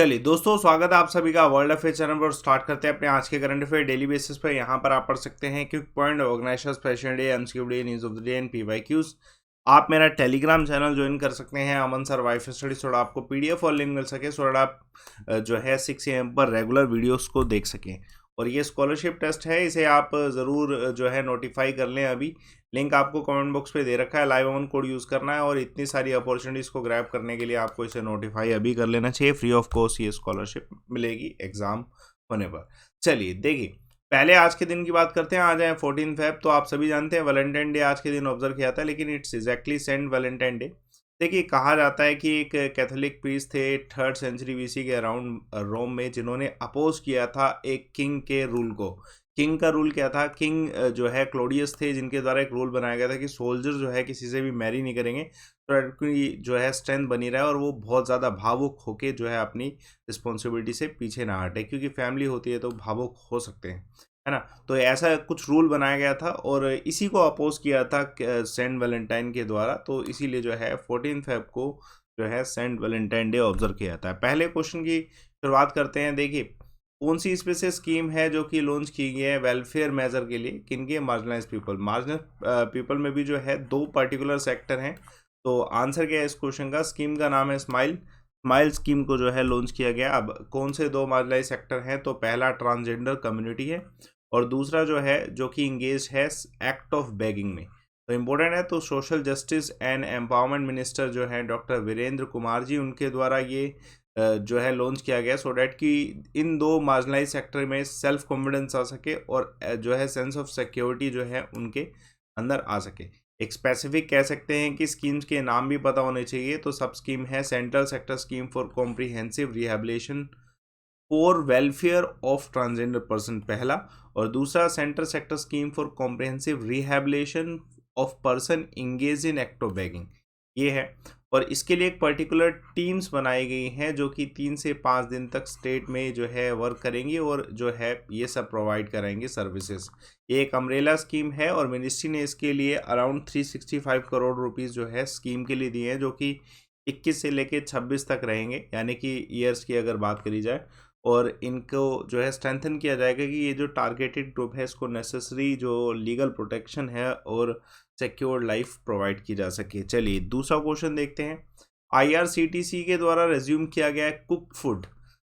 चलिए दोस्तों, स्वागत है आप सभी का वर्ल्ड अफेयर चैनल पर। स्टार्ट करते हैं अपने आज के करंट अफेयर डेली बेसिस पर। यहाँ पर आप पढ़ सकते हैं quick point, organisers, president day, MCQ day, news of the day and PYQs. आप मेरा टेलीग्राम चैनल ज्वाइन कर सकते हैं, अमन सर वाइफ स्टडी, थोड़ा आपको पीडीएफ और लिंक मिल सके, सो आप जो है 6 AM पर रेगुलर वीडियोस को देख सकें। और ये स्कॉलरशिप टेस्ट है, इसे आप ज़रूर जो है नोटिफाई कर लें। अभी लिंक आपको कमेंट बॉक्स पे दे रखा है, लाइव अमन कोड यूज़ करना है और इतनी सारी अपॉर्चुनिटीज़ को ग्रैब करने के लिए आपको इसे नोटिफाई अभी कर लेना चाहिए। फ्री ऑफ कॉस्ट ये स्कॉलरशिप मिलेगी एग्ज़ाम होने पर। चलिए देखिए, पहले आज के दिन की बात करते हैं। आज है 14 Feb, तो आप सभी जानते हैं वैलेंटाइन डे आज के दिन ऑब्जर्व किया था, लेकिन it's exactly Saint Valentine Day. देखिए, कहा जाता है कि एक कैथोलिक प्रीस्ट थे 3rd सेंचुरी BC के अराउंड रोम में, जिन्होंने अपोज किया था एक किंग के रूल को। किंग का रूल क्या था? किंग जो है क्लोडियस थे, जिनके द्वारा एक रूल बनाया गया था कि सोल्जर जो है किसी से भी मैरी नहीं करेंगे, तो उनकी जो है स्ट्रेंथ बनी रहे और वो बहुत ज़्यादा भावुक होके जो है अपनी रिस्पॉन्सिबिलिटी से पीछे ना हटे, क्योंकि फैमिली होती है तो भावुक हो सकते हैं, है ना। तो ऐसा कुछ रूल बनाया गया था और इसी को अपोज किया था सेंट वैलेंटाइन के द्वारा। तो इसीलिए जो है 14 Feb को जो है सेंट वैलेंटाइन डे ऑब्जर्व किया जाता है। पहले क्वेश्चन की शुरुआत करते हैं। देखिए, कौन सी स्पेशल स्कीम है जो कि लॉन्च की गई है वेलफेयर मेजर के लिए? किनके? Marginalise people. मार्जिनल पीपल में भी जो है 2 पर्टिकुलर सेक्टर हैं। तो आंसर क्या है इस क्वेश्चन का? स्कीम का नाम है स्माइल। स्माइल स्कीम को जो है लॉन्च किया गया। अब कौन से 2 मार्जिनलाइज सेक्टर हैं? तो पहला ट्रांसजेंडर कम्युनिटी है और दूसरा जो है जो कि इंगेज है एक्ट ऑफ बेगिंग में। तो इम्पोर्टेंट है। तो social justice and empowerment minister जो है डॉक्टर वीरेंद्र कुमार जी, उनके द्वारा ये जो है लॉन्च किया गया, सो डैट कि इन 2 मार्जिनलाइज सेक्टर में सेल्फ कॉन्फिडेंस आ सके और जो है सेंस ऑफ सिक्योरिटी जो है उनके अंदर आ सके। एक स्पेसिफिक कह सकते हैं कि स्कीम्स के नाम भी पता होने चाहिए। तो सब स्कीम है central sector scheme for comprehensive rehabilitation for welfare of transgender person, पहला, और दूसरा central sector scheme for comprehensive rehabilitation of person engage in act of begging, ये है। और इसके लिए एक पर्टिकुलर टीम्स बनाई गई हैं जो कि 3 से 5 दिन तक स्टेट में जो है वर्क करेंगी और जो है ये सब प्रोवाइड कराएंगे सर्विसेज। ये एक अम्ब्रेला स्कीम है और मिनिस्ट्री ने इसके लिए अराउंड 365 करोड़ रुपीज़ जो है स्कीम के लिए दिए हैं, जो कि 21 से लेके 26 तक रहेंगे, यानी कि ईयर्स की अगर बात करी जाए। और इनको जो है स्ट्रेंथन किया जाएगा कि ये जो टारगेटेड ग्रुप है इसको नेसेसरी जो लीगल प्रोटेक्शन है और सिक्योर लाइफ प्रोवाइड की जा सके। चलिए दूसरा क्वेश्चन देखते हैं। IRCTC के द्वारा रिज्यूम किया गया है cook food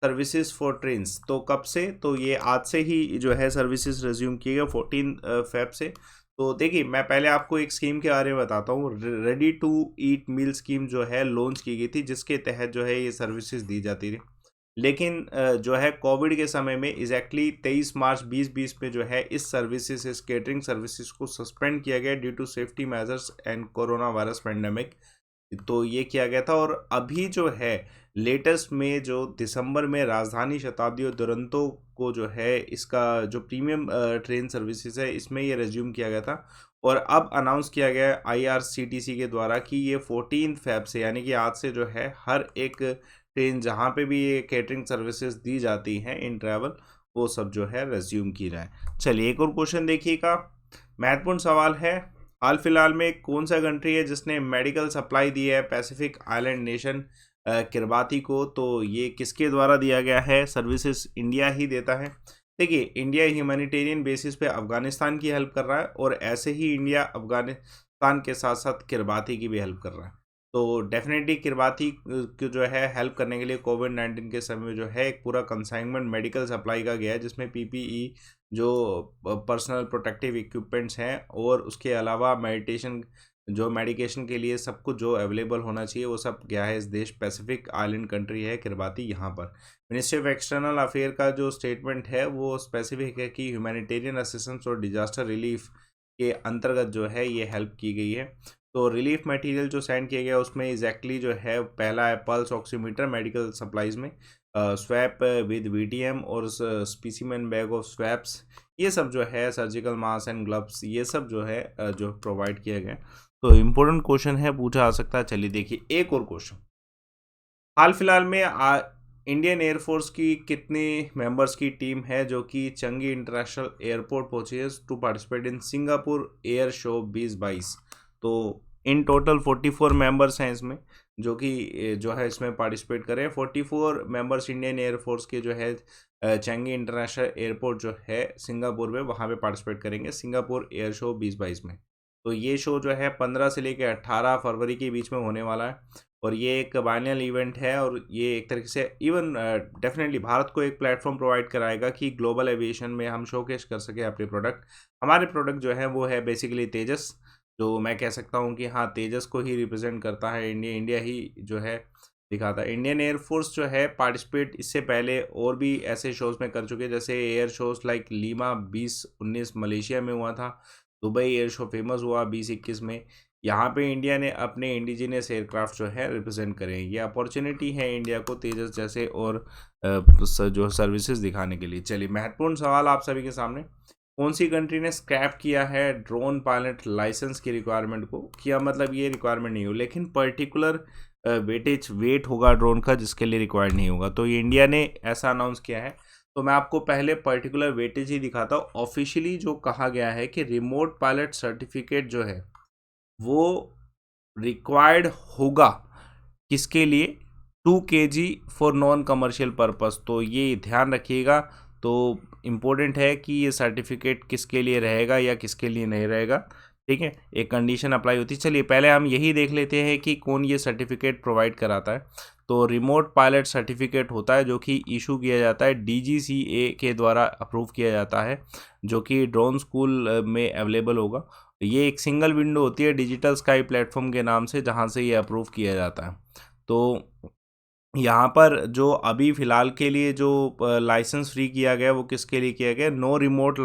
services for trains. तो कब से? तो ये आज से ही जो है सर्विसेज रिज्यूम किए गए 14 Feb से। तो देखिए, मैं पहले आपको एक स्कीम के बारे में बताता हूँ। Ready to eat meal scheme जो है लॉन्च की गई थी, जिसके तहत जो है ये सर्विसेज दी जाती थी। लेकिन जो है कोविड के समय में एग्जैक्टली 23 मार्च 2020 में जो है इस सर्विसेज, इस केटरिंग सर्विसेज को सस्पेंड किया गया due to safety measures and coronavirus pandemic. तो ये किया गया था और अभी जो है लेटेस्ट में जो दिसंबर में राजधानी शताब्दी और दुरंतो को जो है इसका जो प्रीमियम ट्रेन सर्विसेज है इसमें ये रिज्यूम किया गया था। और अब अनाउंस किया गया है IRCTC के द्वारा कि ये 14 Feb से, यानी कि आज से जो है हर एक ट्रेन जहाँ पे भी ये केटरिंग सर्विसेज दी जाती हैं इन ट्रैवल, वो सब जो है रिज्यूम की जाए। चलिए एक और क्वेश्चन देखिएगा, महत्वपूर्ण सवाल है। हाल फिलहाल में कौन सा कंट्री है जिसने मेडिकल सप्लाई दी है पैसिफिक आइलैंड नेशन किरबाती को? तो ये किसके द्वारा दिया गया है? सर्विसेज इंडिया ही देता है। देखिए, इंडिया ह्यूमैनिटेरियन बेसिस पे अफगानिस्तान की हेल्प कर रहा है और ऐसे ही इंडिया अफगानिस्तान के साथ साथ किरबाती की भी हेल्प कर रहा है। तो डेफिनेटली किरबाती को जो है हेल्प करने के लिए कोविड-19 के समय में जो है एक पूरा कंसाइनमेंट मेडिकल सप्लाई का गया है, जिसमें PPE जो पर्सनल प्रोटेक्टिव इक्विपमेंट्स हैं और उसके अलावा मेडिकेशन के लिए सब कुछ जो अवेलेबल होना चाहिए वो सब गया है इस देश। पैसिफिक आइलैंड कंट्री है किरबाती। यहाँ पर मिनिस्ट्री ऑफ एक्सटर्नल अफेयर का जो स्टेटमेंट है वो स्पेसिफिक है कि ह्यूमैनिटेरियन असिस्टेंस और डिजास्टर रिलीफ के अंतर्गत जो है ये हेल्प की गई है। तो रिलीफ मटेरियल जो सेंड किया गया उसमें एग्जैक्टली जो है पहला है पल्स ऑक्सीमीटर मेडिकल सप्लाईज में, स्वैप विद VTM और स्पेसिमेन बैग ऑफ स्वैप्स, ये सब जो है सर्जिकल मास्क एंड ग्लव्स, ये सब जो है जो प्रोवाइड किया गया। तो इम्पोर्टेंट क्वेश्चन है, पूछा आ सकता है। चलिए देखिए एक और क्वेश्चन। हाल फिलहाल में इंडियन एयरफोर्स की कितने मेंबर्स की टीम है जो कि चंगी इंटरनेशनल एयरपोर्ट पहुंची है to participate in Singapore air show 2022? तो इन टोटल 44 मेंबर्स हैं इसमें। जो कि जो है इसमें पार्टिसिपेट करें। 44 मेंबर्स इंडियन एयरफोर्स के जो है चेंगी इंटरनेशनल एयरपोर्ट जो है सिंगापुर में, वहाँ पे पार्टिसिपेट करेंगे सिंगापुर एयर शो 2022 में। तो ये शो जो है 15 से लेकर 18 फरवरी के बीच में होने वाला है, और ये एक बाइनल इवेंट है, और ये एक तरीके से इवन डेफिनेटली भारत को एक प्लेटफॉर्म प्रोवाइड कराएगा कि ग्लोबल एविएशन में हम शोकेस कर सके अपने प्रोडक्ट। हमारे प्रोडक्ट जो है वो है बेसिकली तेजस, जो मैं कह सकता हूँ कि हाँ तेजस को ही रिप्रेजेंट करता है, इंडिया ही जो है दिखाता है। इंडियन एयरफोर्स जो है पार्टिसिपेट इससे पहले और भी ऐसे शोज़ में कर चुके हैं, जैसे air shows like Lima 2019 Malaysia में हुआ था, दुबई एयर शो फेमस हुआ 2021 में। यहाँ पे इंडिया ने अपने इंडिजिनियस एयरक्राफ्ट जो है रिप्रेजेंट करे हैं। ये अपॉर्चुनिटी है इंडिया को तेजस जैसे और जो सर्विसेज दिखाने के लिए। चलिए महत्वपूर्ण सवाल आप सभी के सामने, कौन सी कंट्री ने स्क्रैप किया है ड्रोन पायलट लाइसेंस की रिक्वायरमेंट को? किया मतलब ये रिक्वायरमेंट नहीं हो, लेकिन पर्टिकुलर वेट होगा ड्रोन का जिसके लिए रिक्वायर्ड नहीं होगा, तो ये इंडिया ने ऐसा अनाउंस किया है। तो मैं आपको पहले पर्टिकुलर वेटेज ही दिखाता हूँ। ऑफिशियली जो कहा गया है कि रिमोट पायलट सर्टिफिकेट जो है वो रिक्वायर्ड होगा किसके लिए? 2 kg for non commercial purpose. तो ये ध्यान रखिएगा। तो इम्पोर्टेंट है कि ये सर्टिफिकेट किसके लिए रहेगा या किसके लिए नहीं रहेगा, ठीक है, एक कंडीशन अप्लाई होती है। चलिए पहले हम यही देख लेते हैं कि कौन ये सर्टिफिकेट प्रोवाइड कराता है। तो रिमोट पायलट सर्टिफिकेट होता है जो कि इशू किया जाता है DGCA के द्वारा अप्रूव किया जाता है, जो कि ड्रोन स्कूल में अवेलेबल होगा। ये एक सिंगल विंडो होती है डिजिटल स्काई प्लेटफॉर्म के नाम से, जहाँ से ये अप्रूव किया जाता है। तो यहाँ पर जो अभी फ़िलहाल के लिए जो लाइसेंस फ्री किया गया वो किसके लिए किया गया? Know remote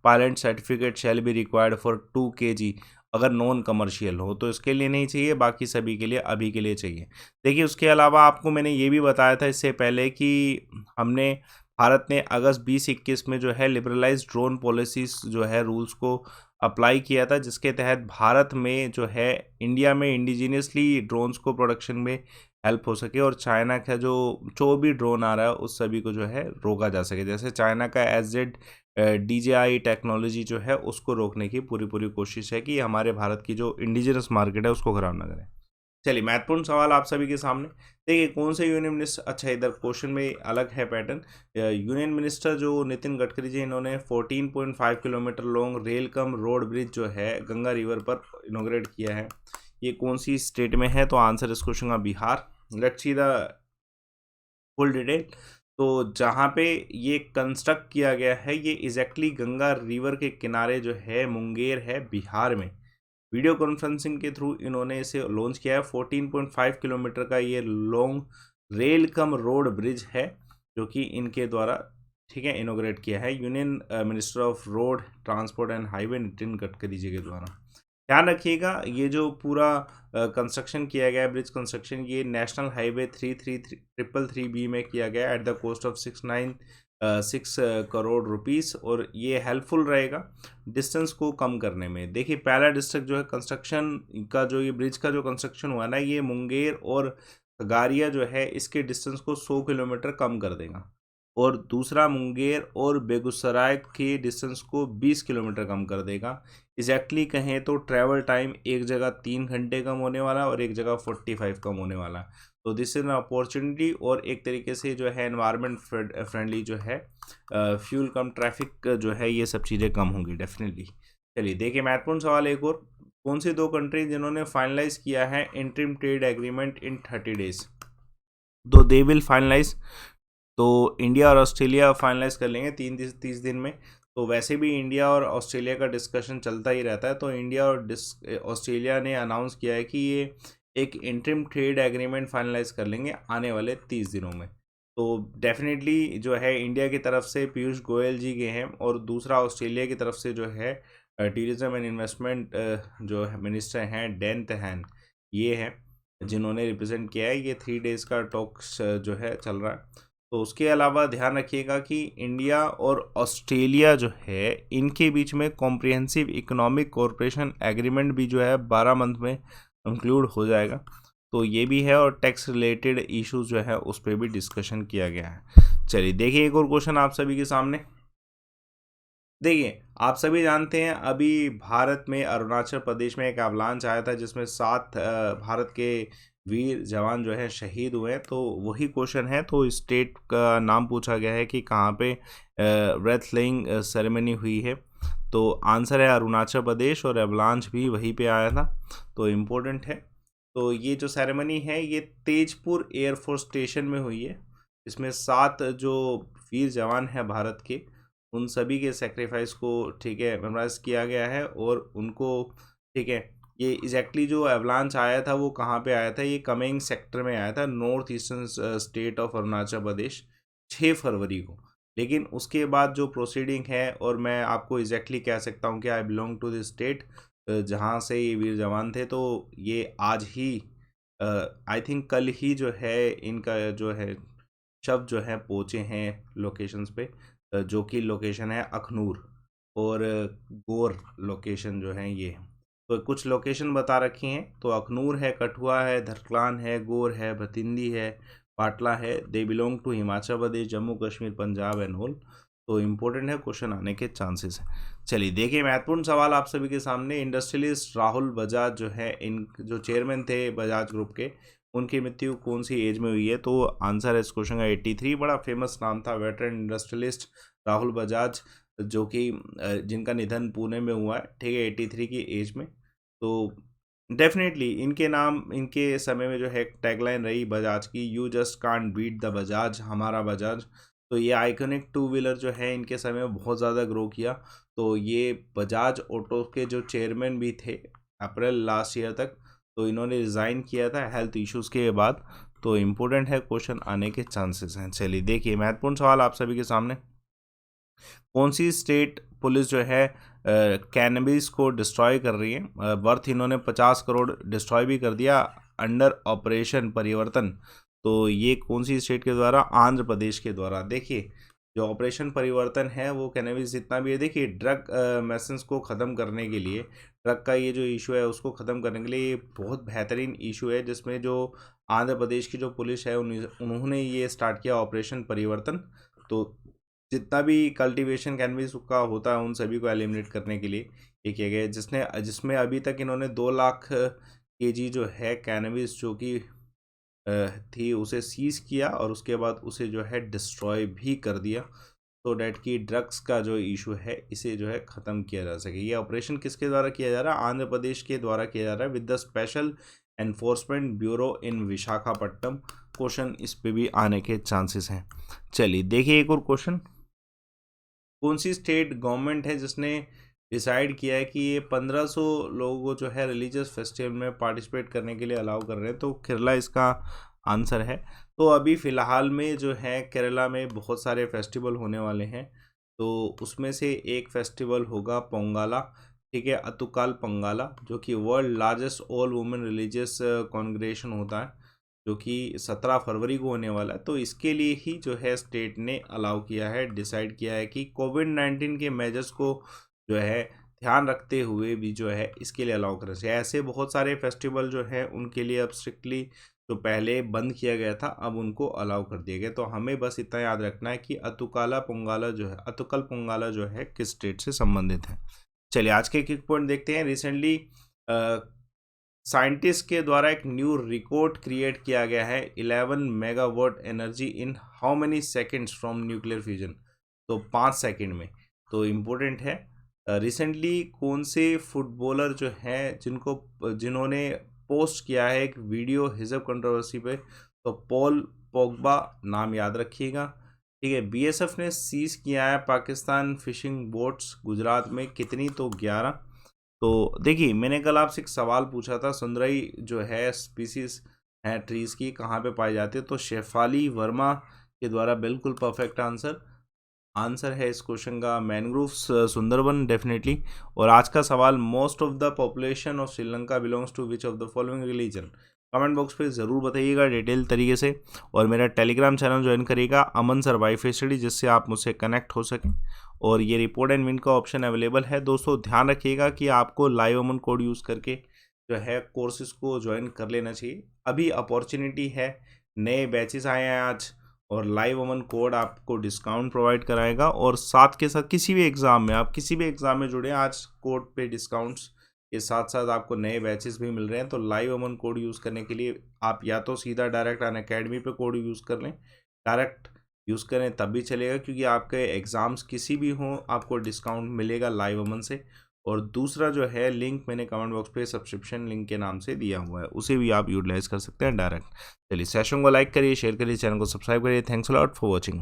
pilot certificate shall be required for 2 kg, अगर नॉन कमर्शियल हो तो इसके लिए नहीं चाहिए, बाकी सभी के लिए अभी के लिए चाहिए। देखिए उसके अलावा आपको मैंने ये भी बताया था इससे पहले कि हमने भारत ने अगस्त 2021 में जो है लिबरलाइज ड्रोन पॉलिसीज जो है रूल्स को अप्लाई किया था, जिसके तहत भारत में जो है इंडिया में इंडिजीनियसली ड्रोन्स को प्रोडक्शन में हेल्प हो सके, और चाइना का जो भी ड्रोन आ रहा है उस सभी को जो है रोका जा सके। जैसे चाइना का SZ DJI टेक्नोलॉजी जो है उसको रोकने की पूरी कोशिश है कि हमारे भारत की जो इंडिजिनस मार्केट है उसको खराब ना करें। चलिए महत्वपूर्ण सवाल आप सभी के सामने, देखिए कौन से यूनियन मिनिस्टर, अच्छा इधर क्वेश्चन में अलग है पैटर्न। यूनियन मिनिस्टर जो नितिन गडकरी जी, इन्होंने 14.5 kilometre long rail cum road bridge जो है गंगा रिवर पर इनोग्रेट किया है। ये कौन सी स्टेट में है? तो आंसर इस क्वेश्चन का Bihar. Let's see the full detail. तो जहाँ पे ये कंस्ट्रक्ट किया गया है ये एग्जैक्टली गंगा रिवर के किनारे जो है मुंगेर है, बिहार में। वीडियो कॉन्फ्रेंसिंग के थ्रू इन्होंने इसे लॉन्च किया है। 14.5 किलोमीटर का ये long rail cum road bridge है जो कि इनके द्वारा, ठीक है, इनोग्रेट किया है union minister of road transport and highway Nitin Gadkari ji के द्वारा। ध्यान रखिएगा ये जो पूरा कंस्ट्रक्शन किया गया है, ब्रिज कंस्ट्रक्शन, ये नेशनल हाईवे 33333B में किया गया at the cost of 696 crore rupees, और ये हेल्पफुल रहेगा डिस्टेंस को कम करने में। देखिए पहला डिस्ट्रिक्ट जो है कंस्ट्रक्शन का, जो ये ब्रिज का जो कंस्ट्रक्शन हुआ ना, ये मुंगेर और खगारिया जो है इसके डिस्टेंस को 100 किलोमीटर कम कर देगा, और दूसरा मुंगेर और बेगूसराय के डिस्टेंस को 20 किलोमीटर कम कर देगा। एग्जैक्टली कहें तो ट्रैवल टाइम एक जगह 3 घंटे कम होने वाला और एक जगह 45 कम होने वाला। तो दिस इज एन अपॉर्चुनिटी, और एक तरीके से जो है एनवायरनमेंट फ्रेंडली जो है, फ्यूल कम, ट्रैफिक जो है, ये सब चीज़ें कम होंगी डेफिनेटली। चलिए देखिए महत्वपूर्ण सवाल एक और, कौन सी 2 कंट्री जिन्होंने फाइनलाइज किया है interim trade agreement in 30 days? तो दे विल फाइनलाइज, तो इंडिया और ऑस्ट्रेलिया फाइनलाइज कर लेंगे 30 दिन में। तो वैसे भी इंडिया और ऑस्ट्रेलिया का डिस्कशन चलता ही रहता है, तो इंडिया और ऑस्ट्रेलिया ने अनाउंस किया है कि ये एक इंटरिम ट्रेड एग्रीमेंट फाइनलाइज कर लेंगे आने वाले 30 दिनों में। तो डेफिनेटली जो है इंडिया की तरफ से पीयूष गोयल जी गए हैं, और दूसरा ऑस्ट्रेलिया की तरफ से जो है टूरिज्म एंड इन्वेस्टमेंट जो है मिनिस्टर हैं डेन तेहान, ये हैं जिन्होंने रिप्रेजेंट किया है। ये 3 डेज का टॉक्स जो है चल रहा है। तो उसके अलावा ध्यान रखिएगा कि इंडिया और ऑस्ट्रेलिया जो है इनके बीच में कॉम्प्रिहेंसिव इकोनॉमिक कोऑपरेशन एग्रीमेंट भी जो है 12 मंथ में कंक्लूड हो जाएगा। तो ये भी है, और टैक्स रिलेटेड इश्यूज जो है उस पर भी डिस्कशन किया गया है। चलिए देखिए एक और क्वेश्चन आप सभी के सामने। देखिए आप सभी जानते हैं अभी भारत में अरुणाचल प्रदेश में एक अवलांच आया था जिसमें 7 भारत के वीर जवान जो है शहीद हुए हैं, तो वही क्वेश्चन है। तो स्टेट का नाम पूछा गया है कि कहाँ पे रेथलिंग सेरेमनी हुई है। तो आंसर है अरुणाचल प्रदेश, और एवलांच भी वहीं पे आया था, तो इम्पोर्टेंट है। तो ये जो सेरेमनी है ये तेजपुर एयरफोर्स स्टेशन में हुई है। इसमें 7 जो वीर जवान हैं भारत के, उन सभी के सेक्रीफाइस को, ठीक है, मेमोराइज किया गया है, और उनको, ठीक है, ये एग्जैक्टली जो एवलांच आया था वो कहाँ पे आया था, ये कमेंग सेक्टर में आया था, north eastern state of Arunachal Pradesh, 6 फरवरी को। लेकिन उसके बाद जो प्रोसीडिंग है, और मैं आपको एग्जैक्टली कह सकता हूँ कि I belong to the state जहाँ से ये वीर जवान थे, तो ये आज ही, आई थिंक कल ही जो है इनका जो है शव जो है पहुँचे हैं लोकेशंस पे, जो कि लोकेशन है अखनूर और गोर लोकेशन जो है ये है। तो कुछ लोकेशन बता रखी हैं, तो अखनूर है, कठुआ है, धरकलान है, गोर है, भतिंदी है, पाटला है। They belong to Himachal Pradesh, Jammu Kashmir, Punjab and all. तो इम्पोर्टेंट है, क्वेश्चन आने के चांसेस हैं। चलिए देखिए, महत्वपूर्ण सवाल आप सभी के सामने। इंडस्ट्रियलिस्ट राहुल बजाज जो है, इन जो चेयरमैन थे बजाज ग्रुप के, उनकी मृत्यु कौन सी एज में हुई है? तो आंसर है इस क्वेश्चन का 83। बड़ा फेमस नाम था, वेटरन इंडस्ट्रियलिस्ट राहुल बजाज, जो कि जिनका निधन पुणे में हुआ है, ठीक है, 83 की एज में। तो डेफिनेटली इनके नाम, इनके समय में जो है टैगलाइन रही बजाज की, you just can't beat the Bajaj, हमारा बजाज। तो ये आइकॉनिक टू व्हीलर जो है इनके समय में बहुत ज़्यादा ग्रो किया। तो ये बजाज ऑटो के जो चेयरमैन भी थे अप्रैल लास्ट ईयर तक, तो इन्होंने रिज़ाइन किया था हेल्थ इश्यूज़ के बाद। तो इम्पोर्टेंट है, क्वेश्चन आने के चांसेस हैं। चलिए देखिए, महत्वपूर्ण सवाल आप सभी के सामने। कौन सी स्टेट पुलिस जो है कैनबिस को डिस्ट्रॉय कर रही है? वर्थ इन्होंने 50 करोड़ डिस्ट्रॉय भी कर दिया अंडर ऑपरेशन परिवर्तन। तो ये कौन सी स्टेट के द्वारा? आंध्र प्रदेश के द्वारा। देखिए, जो ऑपरेशन परिवर्तन है वो कैनबिस जितना भी है, देखिए ड्रग मैसेंस को ख़त्म करने के लिए, ड्रग का ये जो इशू है उसको ख़त्म करने के लिए ये बहुत बेहतरीन इशू है, जिसमें जो आंध्र प्रदेश की जो पुलिस है उन्होंने ये स्टार्ट किया ऑपरेशन परिवर्तन। तो जितना भी कल्टीवेशन कैनबिस का होता है उन सभी को एलिमिनेट करने के लिए ये किया गया है, जिसमें अभी तक इन्होंने 2 लाख केजी जो है कैनबिस जो कि थी उसे सीज किया, और उसके बाद उसे जो है डिस्ट्रॉय भी कर दिया, तो डैट कि ड्रग्स का जो इशू है इसे जो है ख़त्म किया जा सके। ये ऑपरेशन किसके द्वारा किया जा रहा है? आंध्र प्रदेश के द्वारा किया जा रहा है, with the special enforcement bureau in Visakhapatnam. Question इस पे भी आने के चांसेस हैं। चलिए देखिए एक और क्वेश्चन। कौन सी स्टेट गवर्नमेंट है जिसने डिसाइड किया है कि ये 1500 लोगों को जो है रिलीजियस फेस्टिवल में पार्टिसिपेट करने के लिए अलाउ कर रहे हैं? तो केरला इसका आंसर है। तो अभी फ़िलहाल में जो है केरला में बहुत सारे फेस्टिवल होने वाले हैं, तो उसमें से एक फेस्टिवल होगा पोंगाला, ठीक है, अतुकाल पोंगाला, जो कि world largest all women religious congregation होता है, जो कि 17 फरवरी को होने वाला है। तो इसके लिए ही जो है स्टेट ने अलाउ किया है, डिसाइड किया है कि कोविड-19 के मेजर्स को जो है ध्यान रखते हुए भी जो है इसके लिए अलाउ करना चाहिए। ऐसे बहुत सारे फेस्टिवल जो है उनके लिए अब स्ट्रिक्टली जो पहले बंद किया गया था अब उनको अलाउ कर दिया गया। तो हमें बस इतना याद रखना है कि अतुकल पोंगाला जो है किस स्टेट से संबंधित है। चलिए आज के क्विक पॉइंट देखते हैं। रिसेंटली साइंटिस्ट के द्वारा एक न्यू रिकॉर्ड क्रिएट किया गया है, 11 megawatt energy in how many seconds from nuclear fusion? तो 5 सेकेंड में। तो इम्पोर्टेंट है, रिसेंटली कौन से फुटबॉलर जो हैं जिन्होंने पोस्ट किया है एक वीडियो हिजब कंट्रोवर्सी पे? तो पॉल पोग्बा, नाम याद रखिएगा, ठीक है। बीएसएफ ने सीज किया है पाकिस्तान फिशिंग बोट्स गुजरात में, कितनी? तो 11। तो देखिए, मैंने कल आपसे एक सवाल पूछा था, सुंदरई जो है स्पीसीज है ट्रीज़ की, कहाँ पे पाई जाती है? तो शेफाली वर्मा के द्वारा बिल्कुल परफेक्ट आंसर है इस क्वेश्चन का मैनग्रोव्स सुंदरबन, डेफिनेटली। और आज का सवाल, most of the population of Sri Lanka belongs to which of the following religion? Comment box पे ज़रूर बताइएगा डिटेल तरीके से, और मेरा टेलीग्राम चैनल ज्वाइन करिएगा अमन सर वाईफाई स्टडी, जिससे आप मुझसे कनेक्ट हो सकें। और ये रिपोर्ट एंड विन का ऑप्शन अवेलेबल है। दोस्तों ध्यान रखिएगा कि आपको लाइव अमन कोड यूज़ करके जो है कोर्सेज को ज्वाइन कर लेना चाहिए। अभी अपॉर्चुनिटी है, नए बैचेस आए हैं आज, और लाइव अमन कोड आपको डिस्काउंट प्रोवाइड कराएगा। और साथ के साथ किसी भी एग्ज़ाम में, आप किसी भी एग्ज़ाम में जुड़े, आज कोड पे डिस्काउंट्स के साथ साथ आपको नए बैचेस भी मिल रहे हैं। तो लाइव अमन कोड यूज़ करने के लिए आप या तो सीधा डायरेक्ट अनअकैडमी पे कोड यूज़ कर लें, डायरेक्ट यूज़ करें तब भी चलेगा, क्योंकि आपके एग्ज़ाम्स किसी भी हों आपको डिस्काउंट मिलेगा लाइव अमन से। और दूसरा जो है लिंक मैंने कमेंट बॉक्स पे सब्सक्रिप्शन लिंक के नाम से दिया हुआ है, उसे भी आप यूटिलाइज़ कर सकते हैं डायरेक्ट। चलिए सेशन को लाइक करिए, शेयर करिए, चैनल को सब्सक्राइब करिए। Thanks a lot for watching.